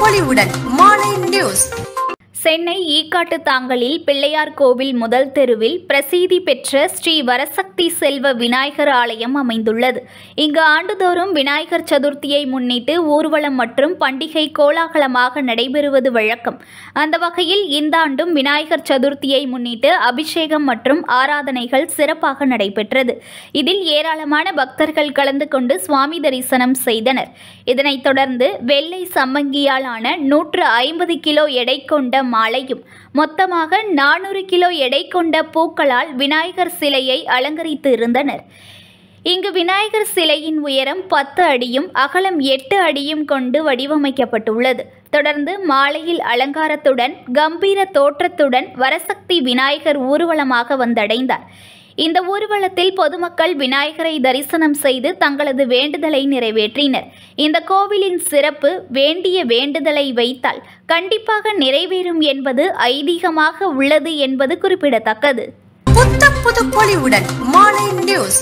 பொலிவுடன் மாலை நியூஸ். சென்னை ஈக்காட்டு தாங்கலில் பிள்ளையார் கோவில் முதல் தெருவில் பிரசித்தி பெற்ற ஸ்ரீ வரசக்தி செல்வ விநாயகர் ஆலயம் அமைந்துள்ளது. இங்கு ஆண்டுதோறும் விநாயகர் சதுர்த்தியை முன்னிட்டு ஊர்வலம் மற்றும் பண்டிகை கோலாகலமாக நடைபெறுவது வழக்கம். அந்த வகையில் இந்த ஆண்டும் விநாயகர் சதுர்த்தியை முன்னிட்டு அபிஷேகம் மற்றும் ஆராதனைகள் சிறப்பாக நடைபெற்றது. இதில் ஏராளமான பக்தர்கள் கலந்து கொண்டு சுவாமி தரிசனம் செய்தனர். இதனைத் தொடர்ந்து வெள்ளை சம்மங்கியால் ஆன 150 கிலோ எடை கொண்ட மாலையும் மொத்தமாக 400 கிலோ எடை கொண்ட பூக்களால் விநாயகர் சிலையை அலங்கரித்து இருந்தனர். இங்கு விநாயகர் சிலையின் உயரம் 10 அடியும் அகலம் 8 அடியும் கொண்டு வடிவமைக்கப்பட்டுள்ளது. தொடர்ந்து மாலையில் அலங்காரத்துடன் கம்பீர தோற்றத்துடன் வரசக்தி விநாயகர் ஊர்வலமாக வந்தடைந்தார். இந்த ஊர்வலத்தில் பொதுமக்கள் விநாயகரை தரிசனம் செய்து தங்களது வேண்டுதலை நிறைவேற்றினர். இந்த கோவிலின் சிறப்பு, வேண்டிய வேண்டுதலை வைத்தால் கண்டிப்பாக நிறைவேறும் என்பது ஐதீகமாக உள்ளது என்பது குறிப்பிடத்தக்கது. புத்த புது பொலிவுடன் மாலை நியூஸ்.